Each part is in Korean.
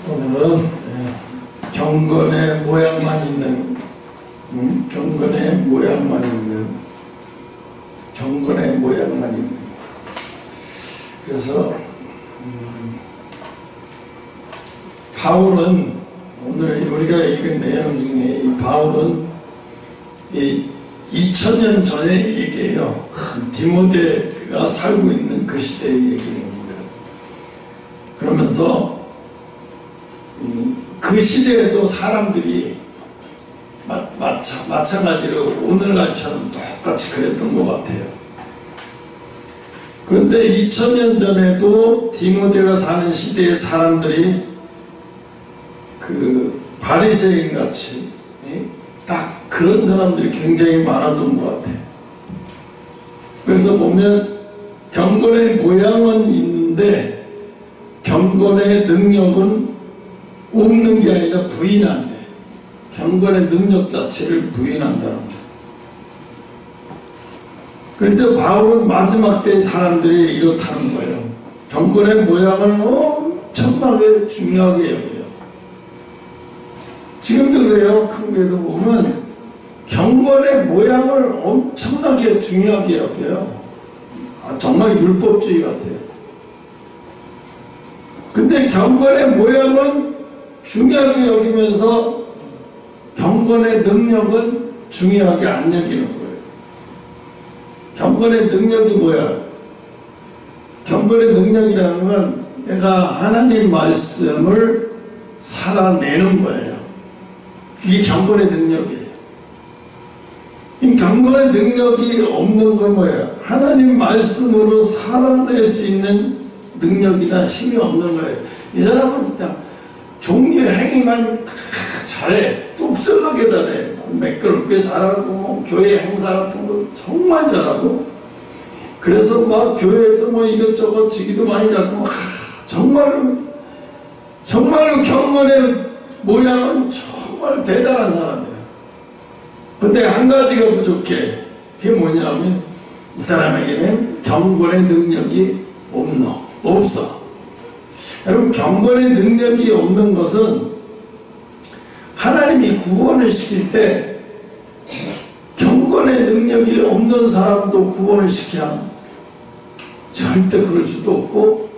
오늘은 경건의 모양만 있는 경건의 모양만 있는 그래서 바울은 오늘 우리가 읽은 내용 중에 이 바울은 이 2000년 전의 얘기예요. 디모데가 살고 있는 그 시대의 얘기입니다. 그러면서 그 시대에도 사람들이 마찬가지로 오늘날처럼 똑같이 그랬던 것 같아요. 그런데 2000년 전에도 디모데가 사는 시대의 사람들이 그 바리새인 같이 딱 그런 사람들이 굉장히 많았던 것 같아요. 그래서 보면 경건의 모양은 있는데 경건의 능력은 없는 게 아니라 부인한대. 경건의 능력 자체를 부인한다는 거예요. 그래서 바울은 마지막 때 사람들이 이렇다는 거예요. 경건의 모양을 엄청나게 중요하게 여겨요. 지금도 그래요. 큰 교회도 보면 경건의 모양을 엄청나게 중요하게 여겨요. 정말 율법주의 같아요. 근데 경건의 모양은 중요하게 여기면서 경건의 능력은 중요하게 안 여기는 거예요. 경건의 능력이 뭐야? 경건의 능력이라는 건 내가 하나님 말씀을 살아내는 거예요. 그게 경건의 능력이에요. 경건의 능력이 없는 건 뭐예요? 하나님 말씀으로 살아낼 수 있는 능력이나 힘이 없는 거예요. 이 사람은 그냥 종교의 행위만 잘해. 똑똑하게 잘해. 매끄럽게 잘하고 교회 행사 같은 거 정말 잘하고 그래서 막 교회에서 뭐 이것저것 지기도 많이 잡고 정말로 경건의 모양은 정말 대단한 사람이에요. 근데 한 가지가 부족해. 그게 뭐냐면 이 사람에게는 경건의 능력이 없어. 여러분, 경건의 능력이 없는 것은 하나님이 구원을 시킬 때 경건의 능력이 없는 사람도 구원을 시키나? 절대 그럴 수도 없고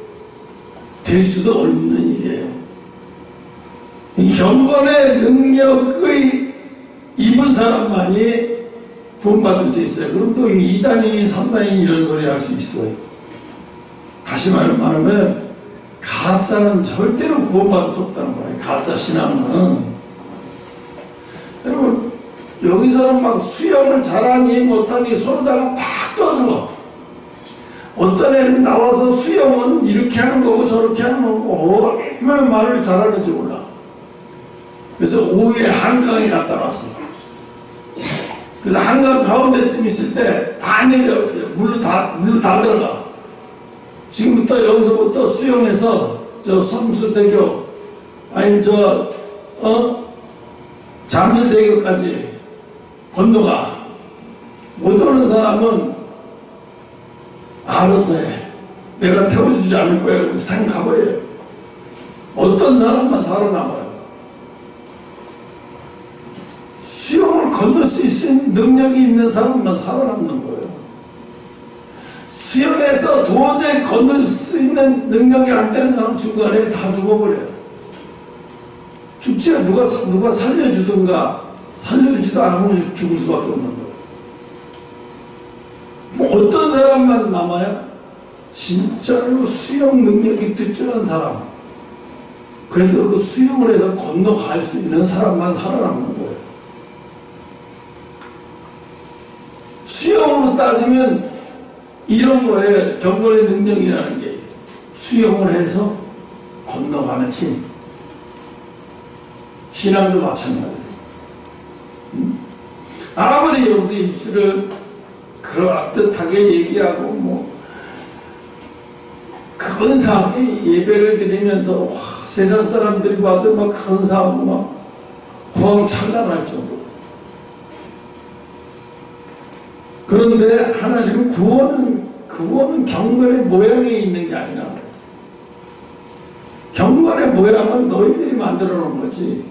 될 수도 없는 일이에요. 이 경건의 능력의 입은 사람만이 구원받을 수 있어요. 그럼 또 2단이니 3단이니 이런 소리 할 수 있어요. 다시 말하면 가짜는 절대로 구원받을 수 없다는 거예요. 가짜 신앙은. 여러분, 여기서는 막 수영을 잘하니 못하니 서로다가 막 떠들어. 어떤 애는 나와서 수영은 이렇게 하는 거고 저렇게 하는 거고 얼마나 말을 잘하는지 몰라. 그래서 오후에 한강에 갖다 놨어. 그래서 한강 가운데쯤 있을 때 다 내려왔어요. 물로 다 들어가. 지금부터 여기서부터 수영해서 저 성수대교 아니면 잠실대교까지 건너가. 못 오는 사람은 알아서 해. 내가 태워주지 않을 거야. 그래서 생각해버려요. 어떤 사람만 살아남아요. 수영을 건널 수 있는 능력이 있는 사람만 살아남는 거예요. 수영해서 도저히 건널 수 있는 능력이 안 되는 사람 중간에 다 죽어버려요. 죽지가 누가 살려주든가 살려주지도 않으면 죽을 수밖에 없는 거예요. 뭐 어떤 사람만 남아요? 진짜로 수영 능력이 뛰어난 사람. 그래서 그 수영을 해서 건너갈 수 있는 사람만 살아남는 거예요. 수영으로 따지면 이런 거에 경건의 능력이라는 게 수영을 해서 건너가는 힘. 신앙도 마찬가지예요. 아무리 여러분들 입술을 그럴듯하게 얘기하고 뭐 근사하게 예배를 드리면서 세상 사람들이 봐도 막 근사하고 막 호황찬란할 정도. 그런데 하나님은 구원은 경건의 모양에 있는 게 아니라 경건의 경건의 모양은 너희들이 만들어 놓은 거지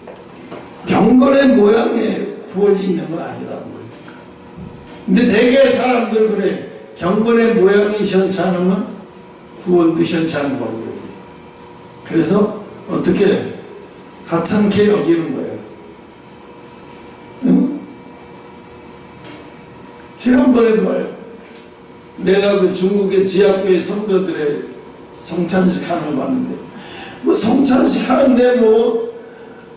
경건의 모양에 구원이 있는 건 아니라는 거예요. 근데 대개 사람들은 그래. 경건의 모양이 시원치 않으면 구원도 시원치 않은 거예요. 그래서 어떻게 하찮게 여기는 거예요. 응? 지난번에도 봐요. 내가 그 중국의 지하교회 성도들의 성찬식 하는 걸 봤는데 뭐 성찬식 하는데 뭐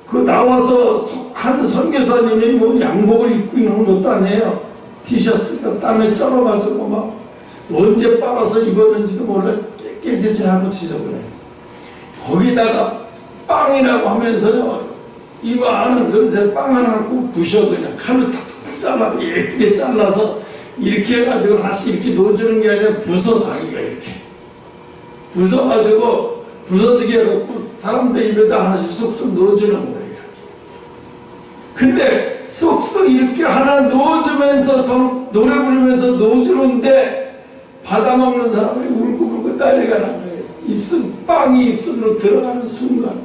그 나와서 한 선교사님이 뭐 양복을 입고 있는 것도 아니에요. 티셔츠가 땀에 쩔어가지고 막 언제 빨아서 입었는지도 몰라 깨지지 하고 지저분해. 거기다가 빵이라고 하면서요 입 안은 그릇에 빵 하나 넣고 부셔 그냥 칼로 탁 잘라서 예쁘게 잘라서 이렇게 해가지고 다시 이렇게 넣어주는 게 아니라 부숴 자기가 이렇게 부숴가지고 부서지게 해갖고 사람들 입에다 하나씩 쏙쏙 넣어주는 거예요. 근데 쏙쏙 이렇게 하나 넣어주면서 노래 부르면서 넣어주는데 받아먹는 사람이 울고불고 난리가 난 거예요. 빵이 입술로 들어가는 순간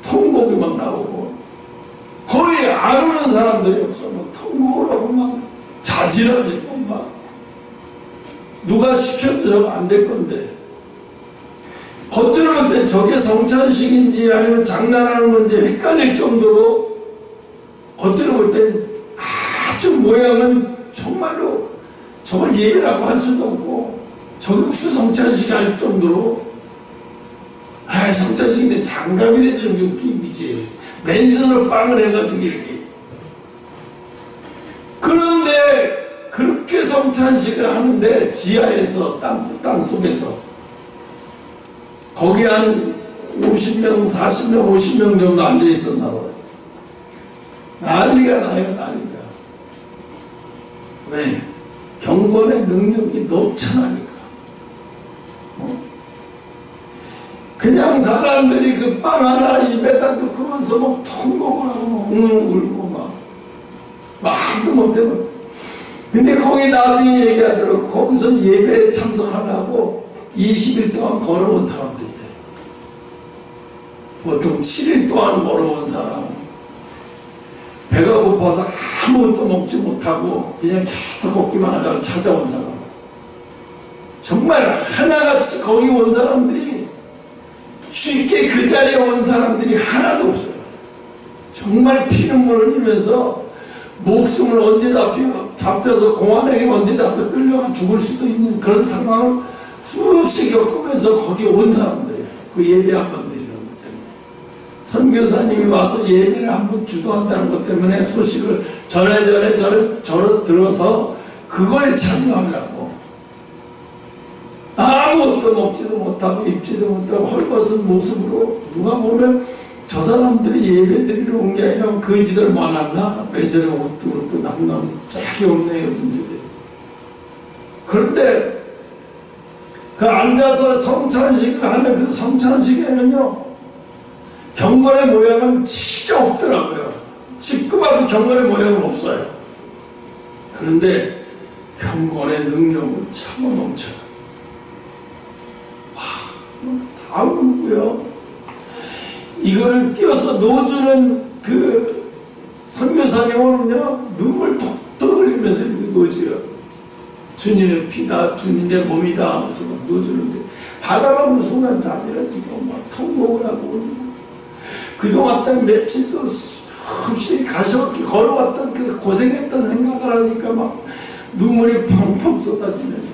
통곡이 막 나오고 거의 안 우는 사람들이 없어. 막 통곡을 하고 막 자지러지고 막 누가 시켜도 저거 안 될 건데 겉으로 볼 때 저게 성찬식인지 아니면 장난하는 건지 헷갈릴 정도로 겉으로 볼 때 아주 모양은 정말로 저걸 예배라고 할 수도 없고 저게 무슨 성찬식이 할 정도로 성찬식인데 장갑이라도 좀 웃기지 맨손으로 빵을 해가지고 이렇게 그런데 그렇게 성찬식을 하는데 지하에서 땅속에서 거기 한 50명 40명 50명 정도 앉아 있었나 봐요. 난리가 나요. 난리가. 왜? 경건의 능력이 넘쳐나니까. 그냥 사람들이 그 빵 하나 입에다 넣고면서 막 통곡을 하고 막 울고 막 말도 못해요. 근데 거기 나중에 얘기하더라고. 거기서 예배에 참석하려고 20일 동안 걸어온 사람들이 돼. 보통 7일 동안 걸어온 사람. 배가 고파서 아무것도 먹지 못하고 그냥 계속 걷기만 하다가 찾아온 사람. 정말 하나같이 거기 온 사람들이 쉽게 그 자리에 온 사람들이 하나도 없어요. 정말 피눈물을 흘리면서 목숨을 언제 잡혀서 공안에게 언제 잡혀 끌려가 죽을 수도 있는 그런 상황을 수없이 겪으면서 거기 온 사람들이에요. 그 예배 한 번 드리는 것 때문에. 선교사님이 와서 예배를 한 번 주도한다는 것 때문에 소식을 전에 들어서 그거에 참여하려고 아무것도 먹지도 못하고 입지도 못하고 헐벗은 모습으로 누가 보면 저 사람들이 예배 드리러 온 게 아니라 거지들 많았나? 왜 저래 옷도 그렇고 남남이 짝이 없네요. 그런데 그 앉아서 성찬식을 하는 그 성찬식에는요 경건의 모양은 진짜 없더라고요. 짚고봐도 경건의 모양은 없어요. 그런데 경건의 능력은 차고 넘쳐요. 다 울고요. 이걸 띄어서 넣어주는 그 선교사님은요 눈물 톡톡 흘리면서 이렇게 넣어줘요. 주님의 피다 주님의 몸이다 하면서 막 넣어주는데 받아먹는 순간 자지러지고 막 통곡을 하고 그동안 딱 며칠도 없이 가시없게 걸어왔던 그 고생했던 생각을 하니까 막 눈물이 펑펑 쏟아지면서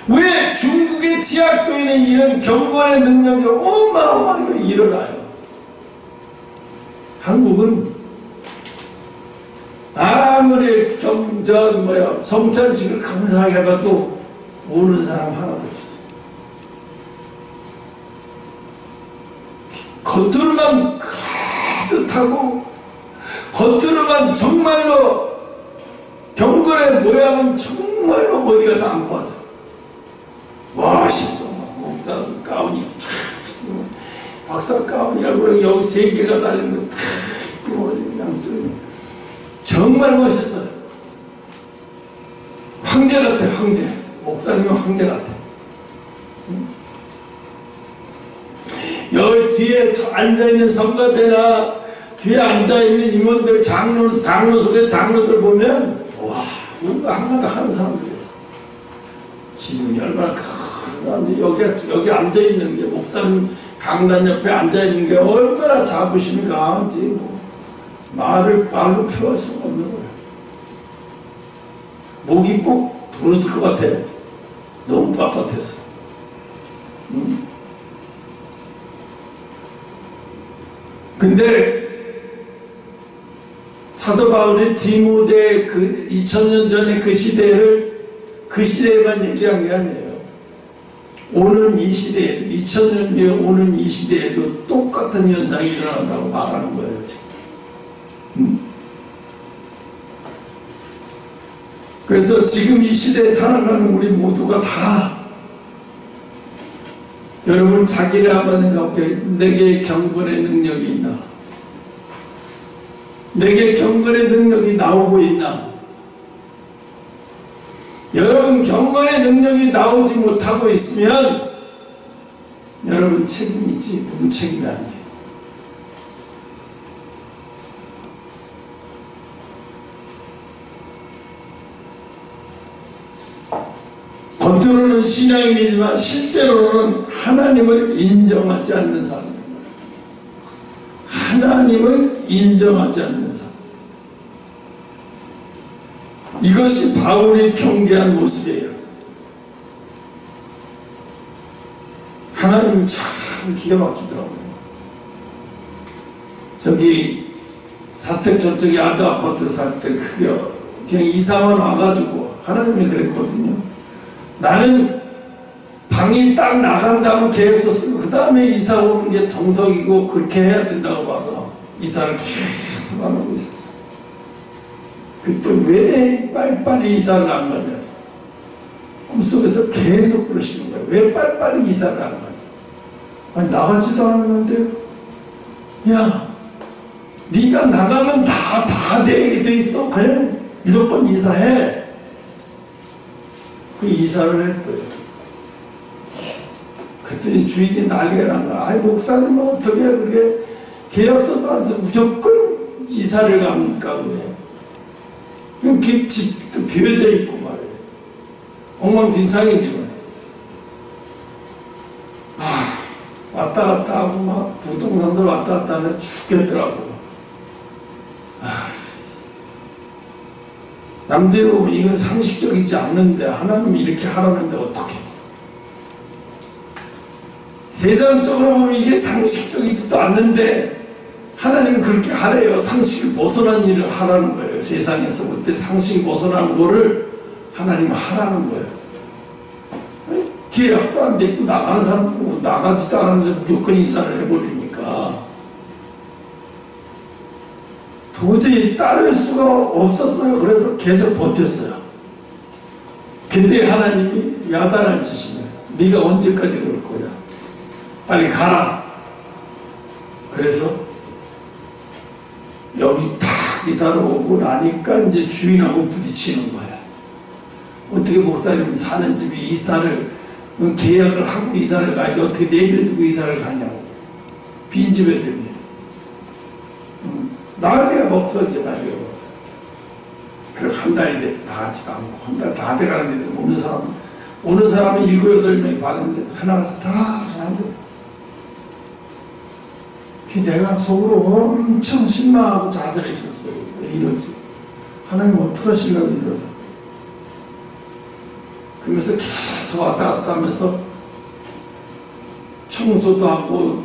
왜 중국의 지하교회는 이런 경건의 능력이 어마어마하게 일어나요? 한국은 아무리 성찬식을 감사하게 해봐도 우는 사람 하나도 없어요. 겉으로만 그럴듯하고 겉으로만 정말로 경건의 모양은 정말로 어디 가서 안 빠져. 멋있어. 목사 가운이 박사 가운이라고 여기 3개가 달린 거 탁 양쪽에 정말 멋있어요. 황제 같아. 황제. 목사님은 황제 같아. 뒤에 앉아있는 성가대나 뒤에 앉아있는 임원들, 장로석의 장로들 보면 와, 뭔가 한마디 하는 사람들이에요. 기분이 얼마나 크다. 여기 앉아있는 게, 목사님 강단 옆에 앉아있는 게 얼마나 자부심이 강한지 뭐 말로 표현할 수가 없는 거예요. 목이 꼭 부러질 것 같아. 너무 빳빳해서. 근데 사도 바울이 디모데 그 2000년 전에 그 시대에만 얘기한 게 아니에요. 오는 이 시대에도, 2000년 뒤에 오는 이 시대에도 똑같은 현상이 일어난다고 말하는 거예요, 지금. 그래서 지금 이 시대에 살아가는 우리 모두가 다, 여러분 자기를 한번 생각해. 내게 경건의 능력이 있나? 내게 경건의 능력이 나오고 있나? 여러분 경건의 능력이 나오지 못하고 있으면 여러분 책임이지 누구 책임이 아니에요. 겉으로는 신앙인이지만 실제로는 하나님을 인정하지 않는 사람입니다. 하나님을 인정하지 않는 사람. 이것이 바울이 경계한 모습이에요. 하나님은 참 기가 막히더라고요. 저기 사택 저쪽에 아주 아파트 살 때 그냥 이사만 와가지고 하나님이 그랬거든요. 나는 방이 딱 나간다면 계획서 쓰고 그 다음에 이사 오는 게 정석이고 그렇게 해야 된다고 봐서 이사를 계속 안 하고 있었어요. 그때 왜 빨리빨리 이사를 안 가냐? 꿈속에서 계속 그러시는 거예요. 왜 빨리빨리 이사를 안 가냐? 아니 나가지도 않았는데, 야 네가 나가면 다 돼 있어. 그냥 무조건 이사해. 그 이사를 했대요. 그랬더니 주인이 난리가 난 거야. 아니 목사님은 어떻게 그렇게 계약서도 안 써 무조건 이사를 갑니까? 그래. 그럼 집도 비어져 있고 말이에요. 엉망진창이지만. 왔다 갔다 하고 막 부동산들 왔다 갔다 하면 죽겠더라고. 남들이 보면 이건 상식적이지 않는데 하나님이 이렇게 하라는데 어떻게? 세상적으로 보면 이게 상식적이지도 않는데 하나님은 그렇게 하래요. 상식을 벗어난 일을 하라는 거예요. 세상에서 볼 때 상식을 벗어나는 거를 하나님은 하라는 거예요. 계약도 안 됐고 나가는 사람도 나가지도 않았는데 무조건 이사를 해버리니까 도저히 따를 수가 없었어요. 그래서 계속 버텼어요. 그때 하나님이 야단을 치시네요. 네가 언제까지 그럴 거야? 빨리 가라. 그래서 여기 탁 이사를 오고 나니까 이제 주인하고 부딪히는 거야. 어떻게 목사님 사는 집이 이사를 계약을 하고 이사를 가야지 어떻게 내버려두고 이사를 가냐고. 빈집에 되면 난리가 없어져. 난리가 없어. 그리고 한 달이 돼. 다 같이 남고 한 달 다 돼가는데 오는 사람은 7, 8명이 봤는데 하나가서 다 하는데 내가 속으로 엄청 실망하고 좌절했었어요. 왜 이러지? 하나님 어떻게 하시려고 이러나? 그러면서 계속 왔다 갔다 하면서 청소도 하고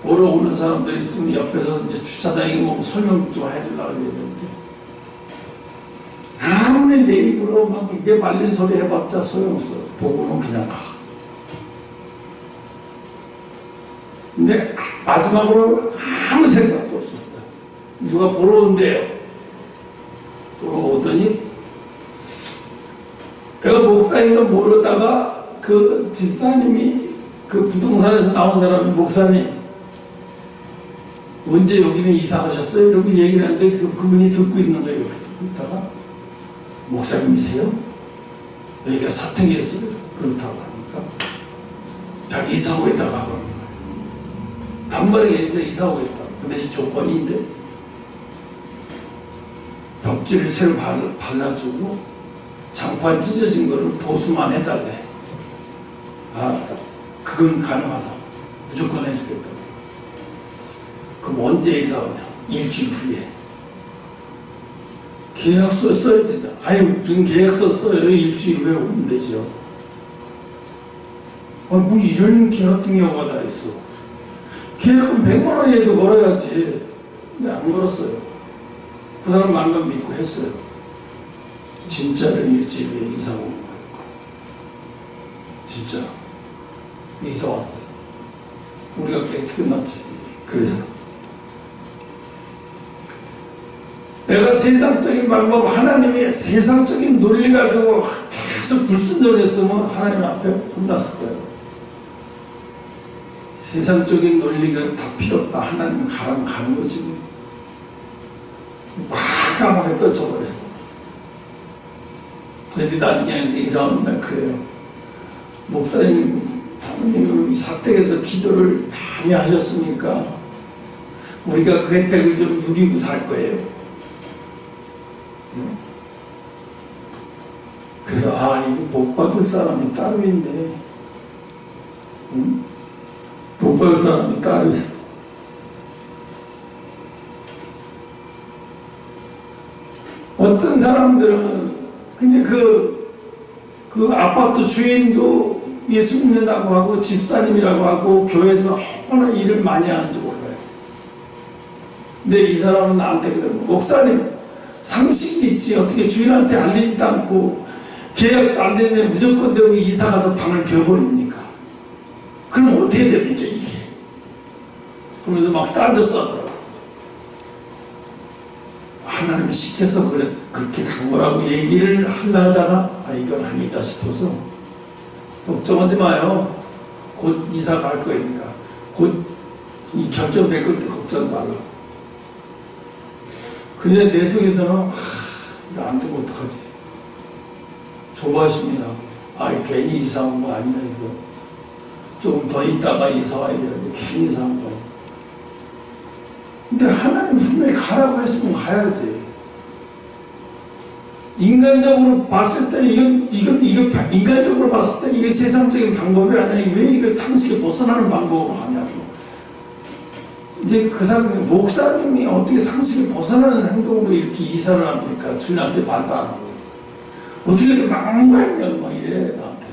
보러 오는 사람들이 있으면 옆에서 이제 주차장에 뭐 설명 좀 해주려고 그랬는데 아무리 내 입으로 막 입에 말린 소리 해봤자 소용없어. 보고는 그냥 가. 근데 마지막으로 아무 생각도 없었어요. 누가 보러 온대요. 보러 오더니 내가 목사인가 모르다가 그 집사님이 그 부동산에서 나온 사람이 목사님 언제 여기는 이사 가셨어요? 이러고 얘기를 하는데 그분이 듣고 있는 거예요. 듣고 있다가 목사님이세요? 여기가 사택이었어요. 그렇다고 하니까 자기 이사 오고 있다가 그러는 거예요. 단번에 이사 오겠다. 그 대신 조건인데 벽지를 새로 발라주고 장판 찢어진 거를 보수만 해달래. 알았다. 그건 가능하다. 무조건 해주겠다. 그럼 언제 이사 오냐? 일주일 후에. 계약서 써야 된다. 아니 무슨 계약서 써요? 일주일 후에 오면 되죠. 뭐 이런 기 같은 경우가 다 있어. 계약금 100만 원이라도 걸어야지. 근데 안 걸었어요. 그 사람 말만 믿고 했어요. 진짜로 일주일 후에 이사 온 거예요. 진짜 이사 왔어요. 우리가 계획 끝났지. 그래서 내가 세상적인 방법, 하나님의 세상적인 논리 가지고 계속 불순종했으면 하나님 앞에 혼났을 거예요. 세상적인 논리가 다 필요 없다. 하나님 가라면 가는 거지. 과감하게 떨쳐버렸어. 근데 나중에 이사 오는 날 그래요. 목사님, 사모님 사택에서 기도를 많이 하셨으니까 우리가 그 혜택을 좀 누리고 살 거예요. 그래서 이거 못 받을 사람이 따로 있네. 못 받을 사람이 따로 있어. 어떤 사람들은 근데 그 아파트 주인도 예수 믿는다고 하고 집사님이라고 하고 교회에서 얼마나 일을 많이 하는지 몰라요. 근데 이 사람은 나한테 그러고, 목사님 상식이 있지 어떻게 주인한테 알리지도 않고 계약도 안 되는데 무조건 내고 이사 가서 방을 비워버립니까? 그럼 어떻게 됩니까 이게? 그러면서 막 따져서 하더라고. 하나님이 시켜서 그렇게 간 거라고 얘기를 하려다가 이건 아니다 싶어서 걱정하지 마요. 곧 이사 갈 거니까. 곧 이 결정될 걸 걱정 말라. 근데 내 속에서는 이거 안 되면 어떡하지? 조바심이 나고 괜히 이사 온 거 아니야 이거. 조금 더 있다가 이사 와야 되는데 괜히 이사 온 거 아니야. 근데 하나님 분명히 가라고 했으면 가야지. 인간적으로 봤을 때 이건 인간적으로 봤을 때 이게 세상적인 방법이 아니야. 왜 이걸 상식에 벗어나는 방법으로 하냐고. 이제 그 사람 목사님이 어떻게 상식에 벗어나는 행동으로 이렇게 이사를 합니까? 주님한테 말도 안 하고 어떻게 이렇게 망관이냐고 막 이래 나한테.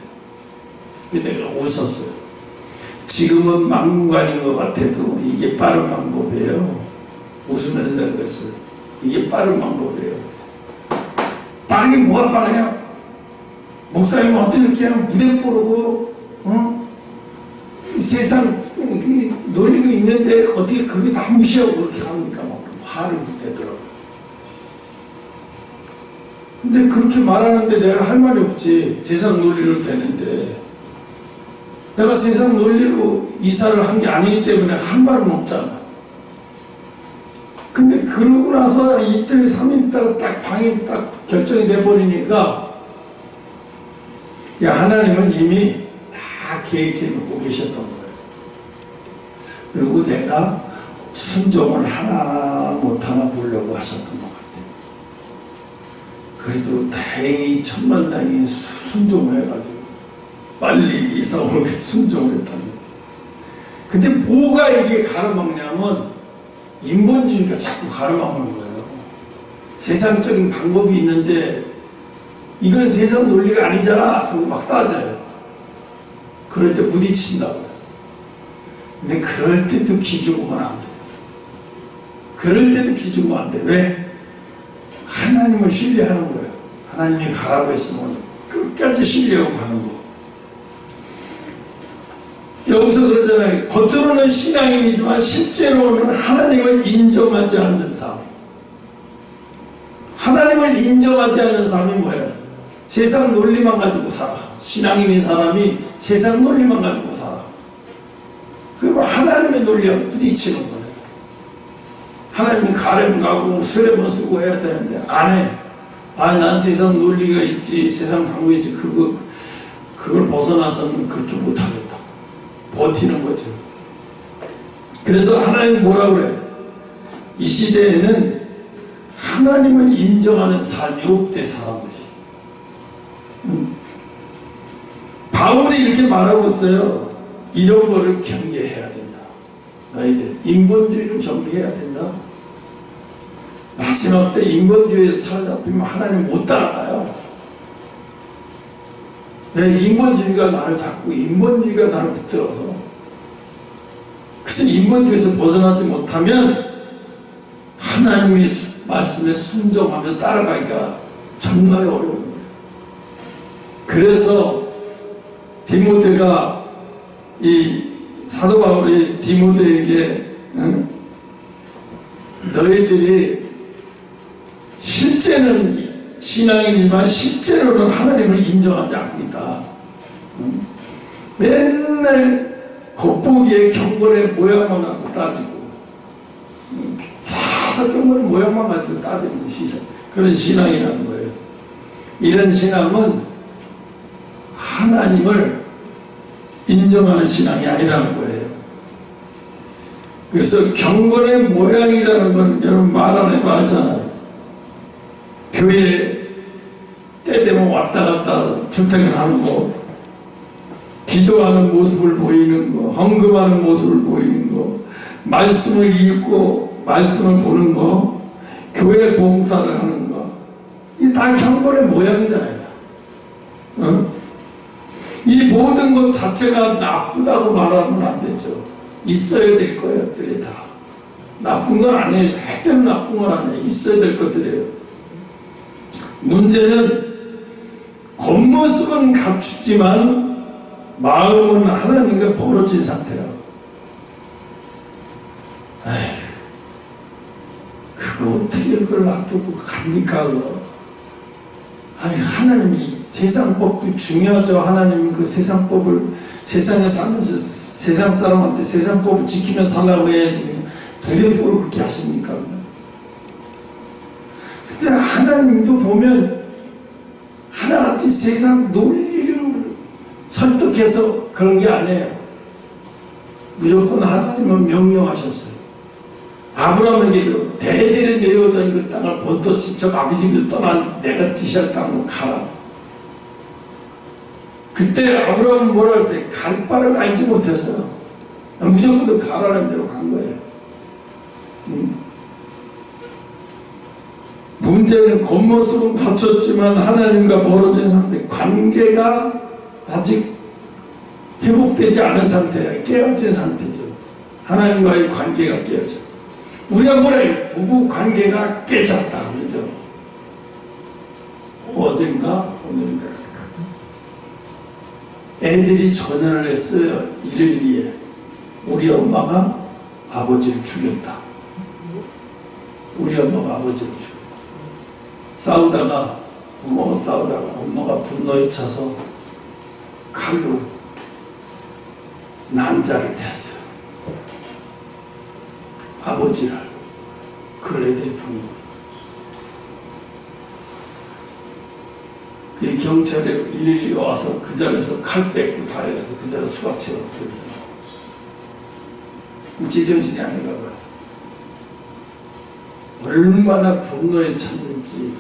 근데 내가 웃었어요. 지금은 망관인 것 같아도 이게 빠른 방법이에요. 웃으면서 내가 그랬어요. 이게 빠른 방법이에요. 빠르게 뭐가 빠르냐? 목사님은 어떻게 이렇게 무대 보르고 세상 논리가 있는데 어떻게 그게 다 무시하고 그렇게 합니까? 막 화를 내더라고요. 근데 그렇게 말하는데 내가 할 말이 없지. 세상 논리로 되는데 내가 세상 논리로 이사를 한 게 아니기 때문에 할 말은 없잖아. 근데 그러고 나서 이틀 3일 있다가 딱 방이 딱 결정이 돼버리니까 하나님은 이미 다 계획해 놓고 계셨던 거예요. 그리고 내가 순종을 하나 못하나 보려고 하셨던 것 같아요. 그래도 다행히 천만다행히 순종을 해가지고 빨리 이사 오게 순종을 했다는 거예요. 근데 뭐가 이게 가로막냐면 인본주의가 자꾸 가로막는 거예요. 세상적인 방법이 있는데 이건 세상 논리가 아니잖아 하고 막 따져요. 그럴 때 부딪힌다고요. 근데 그럴 때도 기죽으면 안 돼. 그럴 때도 기죽으면 안 돼. 왜? 하나님을 신뢰하는 거예요. 하나님이 가라고 했으면 끝까지 신뢰하고 가는 거. 여기서 그러잖아요. 겉으로는 신앙인이지만 실제로는 하나님을 인정하지 않는 삶. 하나님을 인정하지 않는 삶이 뭐예요? 세상 논리만 가지고 살아. 신앙인인 사람이 세상 논리만 가지고 살아. 그리고 하나님의 논리하고 부딪히는 거예요. 하나님이 가려면 가고 세례만 쓰고 해야 되는데 안 해. 난 세상 논리가 있지, 세상 방법이 있지, 그걸 벗어나서는 그렇게 못하겠다. 버티는 거죠. 그래서 하나님 뭐라고 그래? 이 시대에는 하나님을 인정하는 삶이 없대, 사람들이. 바울이 이렇게 말하고 있어요. 이런 거를 경계해야 된다. 너희들 인본주의를 경계해야 된다. 마지막 때 인본주의에 사로잡히면 하나님 못 따라가요. 왜? 인본주의가 나를 잡고 인본주의가 나를 붙들어서. 그래서 인본주의에서 벗어나지 못하면 하나님의 말씀에 순종하며 따라가기가 정말 어려운 거예요. 그래서 디모데가 이 사도 바울이 디모데에게 너희들이 실제는 신앙이지만 실제로는 하나님을 인정하지 않고 있다. 맨날 겉보기에 경건의 모양만 갖고 따지고 계속 경건의 모양만 가지고 따지는 그런 신앙이라는 거예요. 이런 신앙은 하나님을 인정하는 신앙이 아니라는 거예요. 그래서 경건의 모양이라는 건 여러분 말 안 해도 알잖아요. 교회 때 되면 왔다 갔다 출퇴근하는 거, 기도하는 모습을 보이는 거, 헌금하는 모습을 보이는 거, 말씀을 읽고 말씀을 보는 거, 교회 봉사를 하는 거, 이 다 경건의 모양이잖아요. 이 모든 것 자체가 나쁘다고 말하면 안 되죠. 있어야 될 것들이 다. 나쁜 건 아니에요. 절대로 나쁜 건 아니에요. 있어야 될 것들이에요. 문제는 겉모습은 갖추지만 마음은 하나님과 멀어진 상태라고. 아휴, 그거 어떻게 그걸 놔두고 갑니까, 그거. 아니, 하나님이 세상법도 중요하죠. 하나님이 그 세상법을 세상에 살면서 세상 사람한테 세상법을 지키며 살라고 해야지 부대포를 그렇게 하십니까? 근데 하나님도 보면 하나같이 세상 논리를 설득해서 그런 게 아니에요. 무조건 하나님은 명령하셨어요. 아브라함에게도 대대로 내려오던 그 땅을 본토 친척 아버지 집 떠난 내가 지시할 땅으로 가라. 그때 아브라함은 뭐라 했어요? 갈 바를 알지 못했어요. 무조건 가라는 대로 간 거예요. 문제는 겉모습은 갖췄지만 하나님과 멀어진 상태, 관계가 아직 회복되지 않은 상태예요. 깨어진 상태죠. 하나님과의 관계가 깨어져. 우리가 뭐래? 부부 관계가 깨졌다 그러죠. 어젠가 오늘인가 애들이 전화를 했어요. 112에 우리 엄마가 아버지를 죽였다. 우리 엄마가 아버지를 죽였다. 싸우다가 부모가 싸우다가 엄마가 분노에 차서 칼로 난자를 댔어요. 아버지를. 그걸 애들이 본 거예요. 그 경찰에 112 와서 그 자리에서 칼 뺏고 다 해가지고 그 자리에 수갑채가 없어지더라고요. 제정신이 아닌가 봐요. 얼마나 분노에 찼는지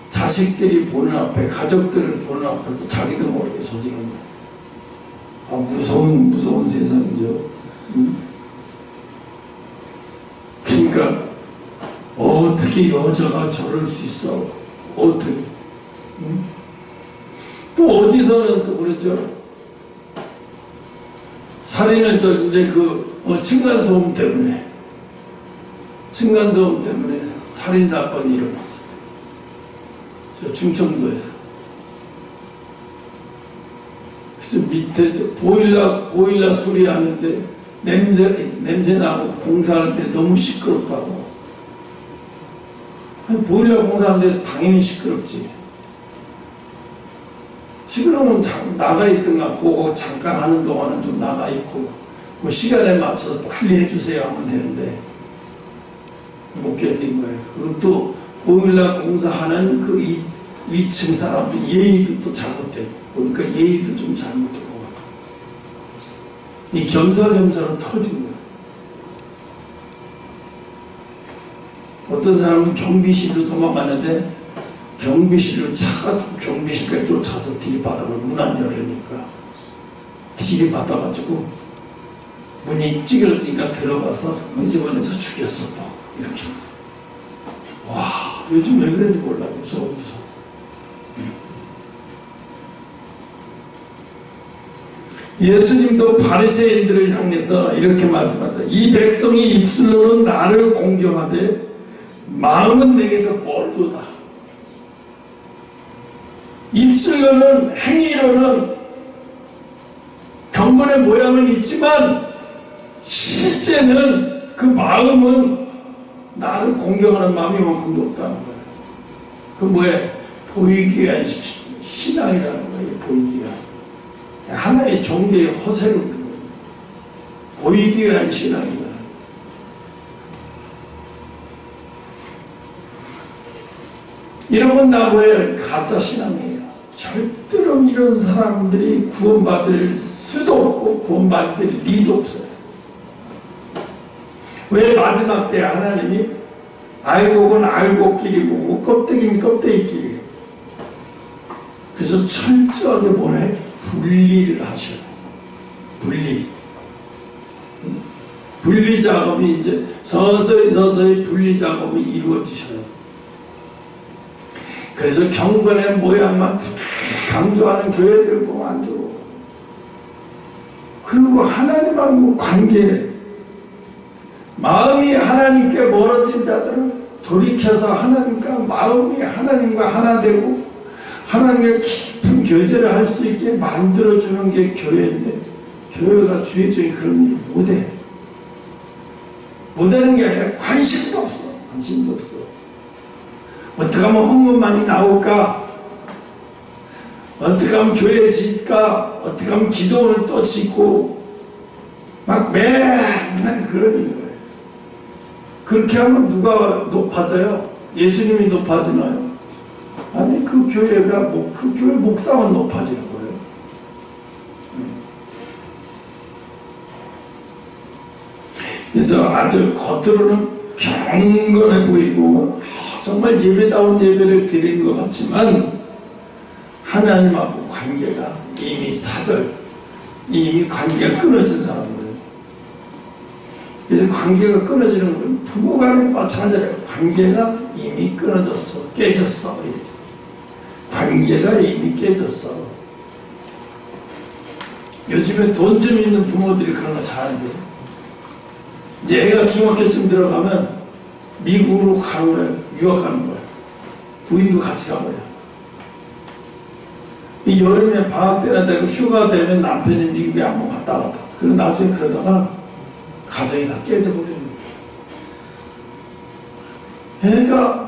자식들이 보는 앞에, 가족들을 보는 앞에서 자기도 모르게 저지른 거예요. 아, 무서운 세상이죠. 그러니까 어떻게 여자가 저럴 수 있어? 어떻게? 또 어디서는 또 그랬죠. 살인은 이제 층간소음 때문에 살인 사건이 일어났어요. 저 충청도에서. 그래서 밑에 보일러 수리하는데 냄새 나고 공사하는데 너무 시끄럽다고. 아니, 보일러 공사하는데 당연히 시끄럽지. 시끄러우면 나가 있든가, 그거 잠깐 하는 동안은 좀 나가 있고, 그 시간에 맞춰서 빨리 해주세요 하면 되는데, 못 견딘 거예요. 그리고 또 보일러 공사하는 그 위층 사람들 예의도 또 잘못되고, 보니까 예의도 좀 잘못된 것 같고, 이 겸사겸사로 터진 거예요. 어떤 사람은 경비실로 도망가는데 경비실로 차가 경비실까지 쫓아서 들이받아가지고 문 안 열으니까 들이받아가지고 문이 찌그러지니까 들어가서 집안에서 죽였어 또 이렇게. 와, 요즘 왜 그런지 몰라. 무서워. 예수님도 바리새인들을 향해서 이렇게 말씀한다. 이 백성이 입술로는 나를 공경하되 마음은 내게서 멀도다. 입술로는, 행위로는 경건의 모양은 있지만 실제는 그 마음은 나를 공경하는 마음이 만큼도 없다는 거예요. 그 뭐에 보이기 위한 신앙이라는 거예요. 보이기 위한 하나의 종교의 허세로 보이기 위한 신앙이다. 이런 건 다 뭐예요? 가짜 신앙이에요. 절대로 이런 사람들이 구원받을 수도 없고 구원받을 리도 없어요. 왜 마지막 때 하나님이 알곡은 알곡끼리 보고 껍데기는 껍데기끼리, 그래서 철저하게 뭐래? 분리를 하셔요. 분리 작업이 이제 서서히 분리 작업이 이루어지셔요. 그래서 경건의 모양만 강조하는 교회들 보면 안 좋고, 그리고 하나님하고 관계, 마음이 하나님께 멀어진 자들은 돌이켜서 마음이 하나님과 하나 되고 하나님과 깊은 교제를 할 수 있게 만들어주는 게 교회인데, 교회가 주의적인 그런 일을 못해. 못하는 게 아니라 관심도 없어. 어떻게 하면 헌금만이 나올까? 어떻게 하면 교회 짓까? 어떻게 하면 기도원을 또 짓고, 막 맨날 그런 거예요. 그렇게 하면 누가 높아져요? 예수님이 높아지나요? 아니, 그 교회가 그 교회 목사만 높아지는 거예요. 그래서 아주 겉으로는 경건해 보이고 정말 예배다운 예배를 드리는 것 같지만 하나님하고 관계가 이미 관계가 끊어진 사람이에요. 그래서 관계가 끊어지는 건 부부간에 마찬가지예요. 관계가 이미 끊어졌어, 깨졌어. 이렇게. 관계가 이미 깨졌어. 요즘에 돈 좀 있는 부모들이 그런 거 잘하는데, 이제 애가 중학교쯤 들어가면 미국으로 가는 거예요. 유학 가는 거예요. 부인도 같이 가버려. 이 여름에 방학 때나 되고 휴가 되면 남편이 미국에 한번 갔다 왔다. 그리고 나중에 그러다가 가정이 다 깨져버리는 거예요.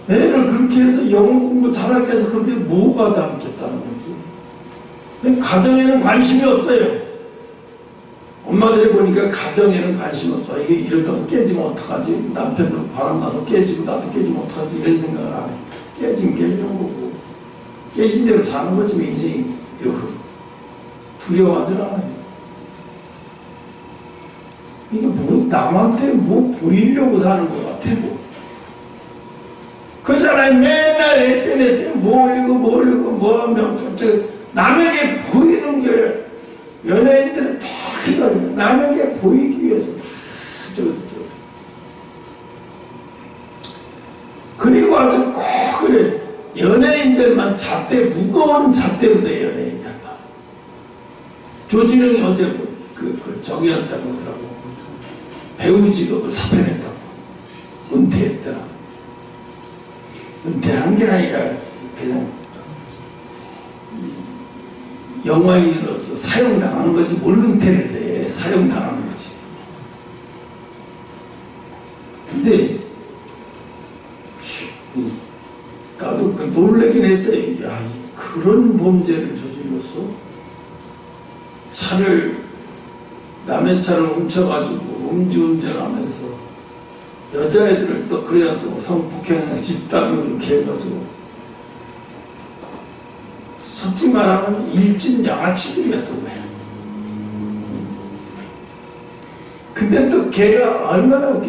애를 그렇게 해서 영어 공부 잘하게 해서 그렇게 뭐가 남겠다는 거지. 가정에는 관심이 없어요. 엄마들이 보니까 가정에는 관심 없어. 이게 이러다가 깨지면 어떡하지? 남편도 바람나서 깨지고 나도 깨지면 어떡하지? 이런 생각을 안 해. 깨지면 깨지는 거고, 깨진 대로 사는 거지. 인생이 이렇게 두려워하지 않아요. 이게 남한테 보이려고 사는 것 같아. 그잖아요. 맨날 SNS에 뭐 올리고 남에게 보이는 게, 연예인들은 특히 남에게 보이기 위해서 그리고 아주 꼭 그래. 연예인들만 무거운 잣대로 돼. 연예인들만. 조진웅이 어제 정의한다고 그러더라고. 배우 직업을 사표냈다고. 은퇴했더라. 은퇴한 게 아니라 그냥 영화인으로서 사용당하는 거지. 뭘 은퇴를 해. 사용당하는 거지. 근데 나도 놀라긴 했어요. 야, 그런 범죄를 저질렀어? 남의 차를 훔쳐가지고 음주운전하면서 여자애들을 또 그래서 성폭행 집단을 이렇게 해가지고, 솔직히 말하면 일진 양아치들이었던 거야. 근데 또 걔가 얼마나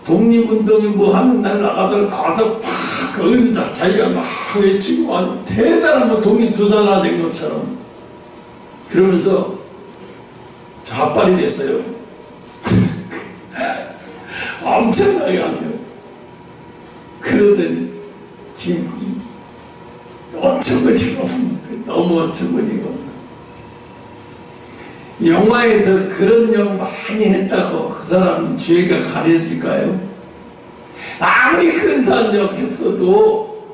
독립운동이 뭐 하는 날 나가서 팍 거기서 자기가 막 외치고 아주 대단한 뭐 독립투사가 된 것처럼 그러면서 좌빨이 됐어요. 엄청나게 하죠. 그러더니 지금 어처구니가 없는, 너무 어처구니가 없는. 영화에서 그런 영 많이 했다고 그 사람은 죄가 가려질까요? 아무리 근사한 역 했어도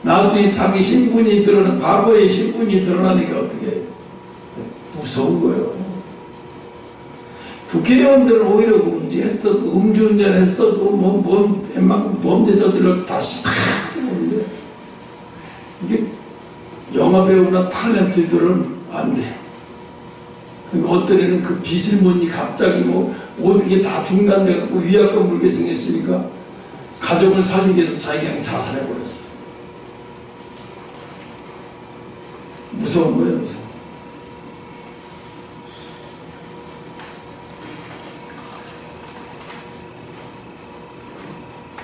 나중에 자기 신분이 드러나, 과거의 신분이 드러나니까 어떻게 무서운 거예요. 국회의원들은 오히려 음주운전 했어도 웬만큼 범죄 저질러도 다시 이게 영화배우나 탤런트들은 안 돼. 그러니까 어떤 애는 그 빚을 못니 갑자기 뭐 어떻게 다 중단돼갖고 위약금 물게 생겼으니까 가족을 살리기 위해서 자기가 그냥 자살해버렸어. 무서운 거예요, 무서워.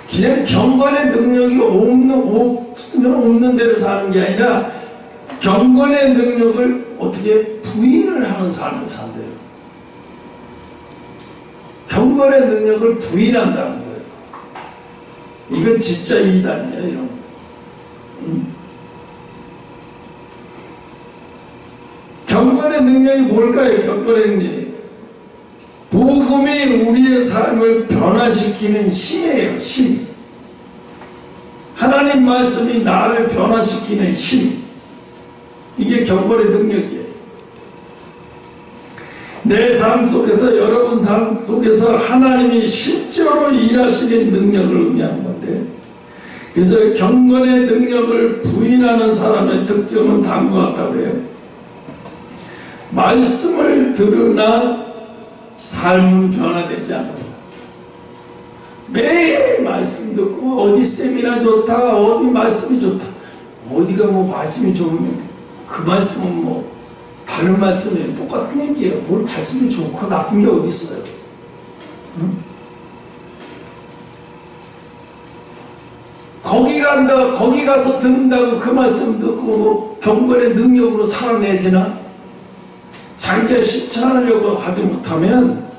그냥 경건의 능력이 없으면 없는 대로 사는 게 아니라 경건의 능력을 어떻게 부인을 하는 삶을 산대요. 경건의 능력을 부인한다는 거예요. 이건 진짜 인간이에요, 이런 거. 경건의 능력이 뭘까요? 경건의 능력이 복음이 우리의 삶을 변화시키는 힘이에요. 힘. 하나님 말씀이 나를 변화시키는 힘. 이게 경건의 능력이에요. 내 삶 속에서, 여러분 삶 속에서 하나님이 실제로 일하시는 능력을 의미하는 건데, 그래서 경건의 능력을 부인하는 사람의 특징은 다음과 같다고 해요. 말씀을 들으나 삶은 변화되지 않아요. 매일 말씀 듣고 어디 세미나 좋다, 어디 말씀이 좋다, 어디가 뭐 말씀이 좋으면 그 말씀은 뭐 다른 말씀이에요. 똑같은 얘기예요. 뭘 말씀이 좋고 나쁜 게 어디 있어요? 응? 거기 간다, 거기 가서 듣는다고 그 말씀 듣고 뭐 경건의 능력으로 살아내지나 자기가 실천하려고 하지 못하면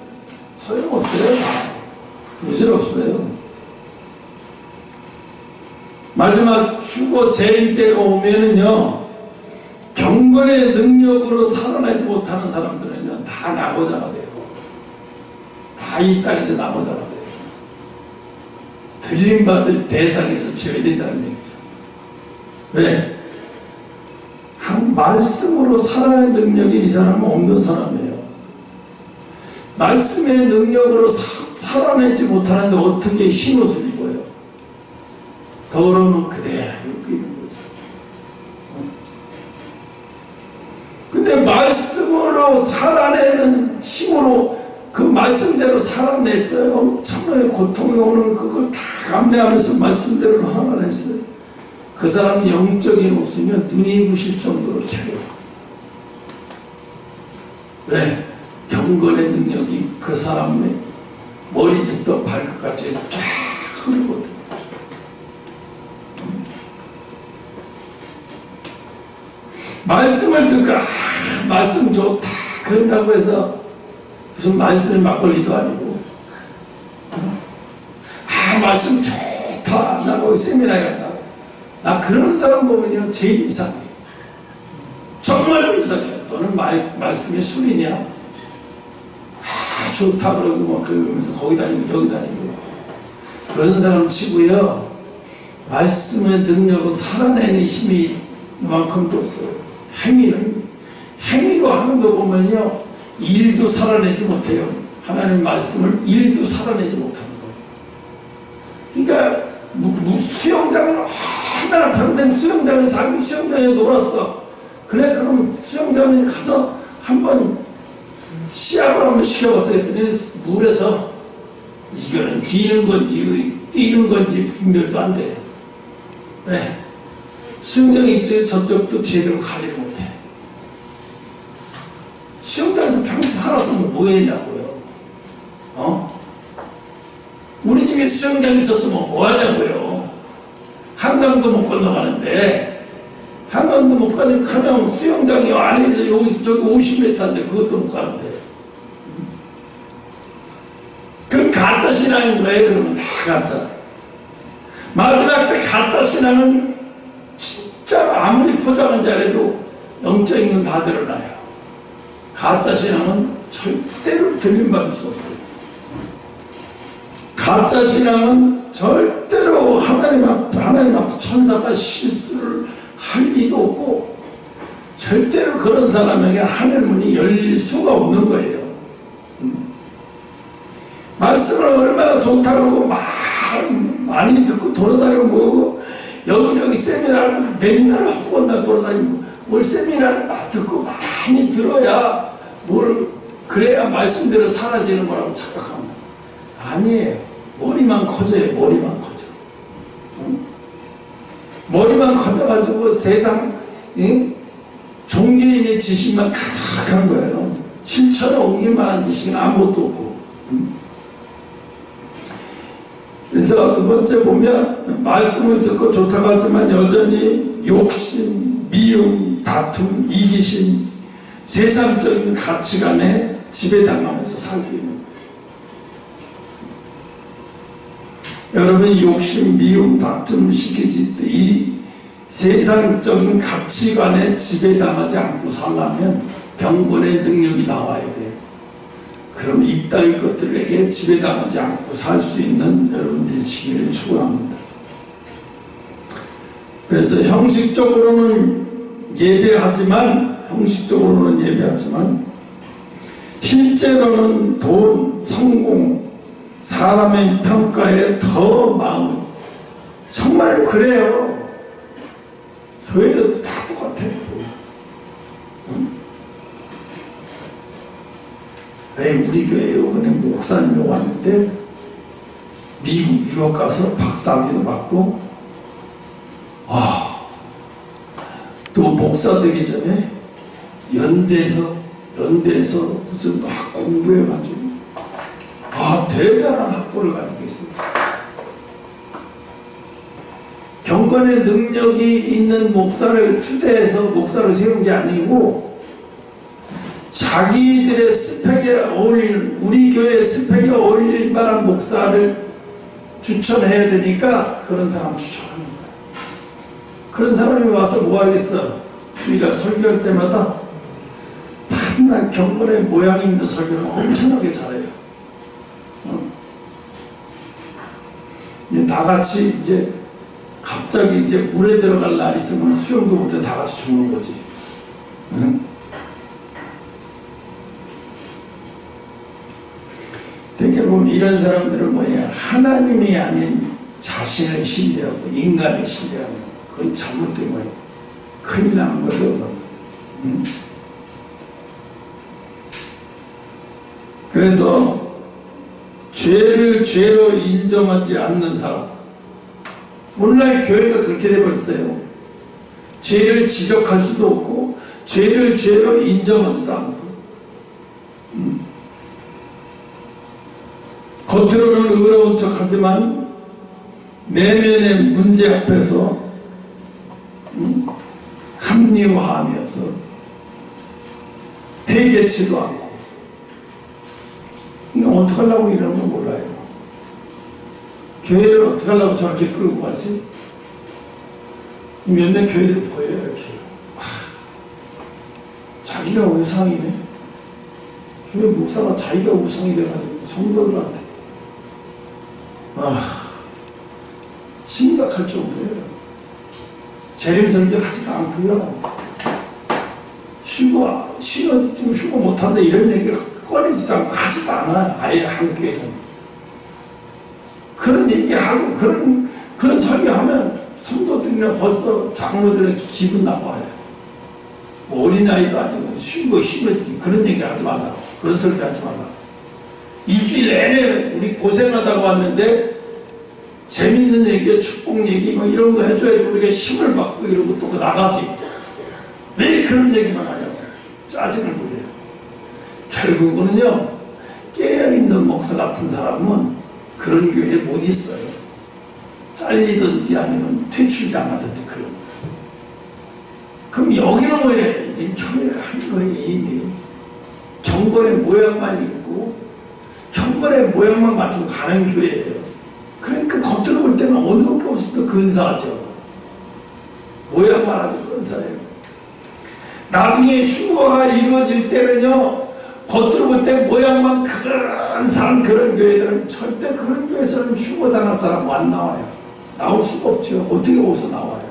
소용없어요. 부질없어요. 마지막 죽어 재림 때가 오면은요, 경건의 능력으로 살아나지 못하는 사람들은요, 다 낙오자가 돼요. 다 이 땅에서 낙오자가 돼요. 들림받을 대상에서 지어야 된다는 얘기죠. 왜? 한 말씀으로 살아낼 능력이 이 사람은 없는 사람이에요. 말씀의 능력으로 살아내지 못하는데 어떻게 흰옷을 입어요? 더러우면 그대로 입는 거죠. 근데 말씀으로 살아내는 힘으로 그 말씀대로 살아냈어요. 엄청나게 고통이 오는 그걸 다 감내하면서 말씀대로 살아냈어요. 그 사람은 영적인 옷이면 눈이 부실 정도로 켜요. 왜? 경건의 능력이 그 사람의 머리부터 발끝까지 쫙 흐르거든요. 말씀을 듣고 말씀 좋다 그런다고 해서 무슨 말씀의 막걸리도 아니고 말씀 좋다 나 거기 세미나에 간다 나 그런 사람 보면요 제일 이상해. 정말로 이상해. 너는 말씀이 술이냐? 좋다 그러고 뭐 그러면서 거기 다니고 여기 다니고 그런 사람 치고요, 말씀의 능력으로 살아내는 힘이 이만큼도 없어요. 행위로 하는 거 보면요 일도 살아내지 못해요. 하나님 말씀을 일도 살아내지 못하는 거예요. 그러니까 수영장을 얼마나 평생 수영장에 살고 수영장에 놀았어. 그래 그러면 수영장에 가서 한번 시합을 한번 시켜봤어요. 했더니 물에서 이거는 기는 건지 뛰는 건지 분별도 안 돼. 왜? 수영장이 있죠. 저쪽도 제대로 가지를 못해. 수영장에서 평생 살았으면 뭐 했냐고요. 이렇게 수영장이 있었으면 뭐 하냐고요. 한강도 못 건너가는데, 한강도 못 가니까 그냥 수영장이 안에 여기서 저기 50m인데 그것도 못 가는데. 그럼 가짜 신앙인 거예요. 그러면 다 가짜. 마지막 때 가짜 신앙은 진짜 아무리 포장은 잘해도 영적인 건 다 드러나요. 가짜 신앙은 절대로 들림받을 수 없어요. 가짜 신앙은 절대로 하나님 앞에 천사가 실수를 할 리도 없고, 절대로 그런 사람에게 하늘 문이 열릴 수가 없는 거예요. 말씀을 얼마나 좋다고 많이 듣고 돌아다니고 뭐고, 여기저기 세미나를 맨날 학원나 돌아다니고, 뭘 세미나를 듣고 많이 들어야 그래야 말씀대로 사라지는 거라고 착각합니다. 아니에요. 머리만 커져요. 머리만 커져. 머리만 커져가지고 세상 종교인의 지식만 가득한 거예요. 실천에 옮길 만한 지식은 아무것도 없고. 그래서 두 번째 보면, 말씀을 듣고 좋다고 하지만 여전히 욕심, 미움, 다툼, 이기심, 세상적인 가치관에 지배당하면서 살고 있는 거예요. 여러분, 욕심, 미움, 다툼, 시기짓, 이 세상적인 가치관에 지배당하지 않고 살려면 경건의 능력이 나와야 돼요. 그럼 이 땅의 것들에게 지배당하지 않고 살 수 있는 여러분들이 되시기를 축원합니다. 그래서 형식적으로는 예배하지만 실제로는 돈, 성공, 사람의 평가에 더 마음, 정말 그래요. 교회도 다 똑같아요. 우리 교회에 오늘 목사님이 왔는데 미국 유학 가서 박사학위도 받고, 또 목사 되기 전에 연대에서 무슨 막 공부해가지고 대단한 학벌을 가지고 있어요. 경건의 능력이 있는 목사를 추대해서 목사를 세운 게 아니고, 자기들의 스펙에 어울리는, 우리 교회의 스펙에 어울릴 만한 목사를 추천해야 되니까 그런 사람 추천하는 거야. 그런 사람이 와서 뭐 하겠어? 주일날 설교할 때마다 맨날 경건의 모양 있는 설교를 엄청나게 잘해요. 다 같이 이제 갑자기 이제 물에 들어갈 날이 있으면 수영도 못해 다 같이 죽는 거지. 되게 보면 이런 사람들은 뭐예요? 하나님이 아닌 자신을 신뢰하고 인간을 신뢰하고, 그건 잘못된 거예요. 큰일 나는 거죠. 그래서 죄를 죄로 인정하지 않는 사람, 오늘날 교회가 그렇게 돼버렸어요. 죄를 지적할 수도 없고 죄를 죄로 인정하지도 않고, 겉으로는 의로운 척 하지만 내면의 문제 앞에서 합리화하면서 회개치도 않고, 이거 어떻게 하려고 이러는 거 몰라요. 교회를 어떻게 하려고 저렇게 끌고 가지? 몇몇 교회들 보여요. 이렇게 자기가 우상이네. 교회 목사가 자기가 우상이 돼가지고 성도들한테 심각할 정도예요. 재림설교 하지도 않고요. 쉬고 못한다 이런 얘기가 꺼내지도 않고 하지도 않아요. 아예 한국교회에서는. 그런 얘기하고 그런 설교하면 성도들이나 벌써 장로들은 기분 나빠요. 뭐 어린아이도 아니고 쉬고 그런 얘기 하지 말라고. 그런 설교 하지 말라고. 일주일 내내 우리 고생하다가 왔는데 재미있는 얘기, 축복 얘기 뭐 이런 거 해줘야지 우리가 힘을 받고 이러고 또 나가지. 왜 그런 얘기만 하냐고 짜증을 부려요. 결국은요, 깨어있는 목사 같은 사람은 그런 교회에 못 있어요. 잘리든지 아니면 퇴출당하든지 그런 거예요. 그럼 여기는 뭐예요? 이제 교회가 하는 거예요. 이미 경건의 모양만 있고 경건의 모양만 가지고 가는 교회예요. 그러니까 겉으로 볼 때는 어느 것 없어도 근사하죠. 모양만 아주 근사해요. 나중에 휴거가 이루어질 때는요, 겉으로 볼 때 모양만 근사한 그런 교회들은 절대 그런 교회에서는 휴거당할 사람 안 나와요. 나올 수가 없죠. 어떻게 어디서 나와요?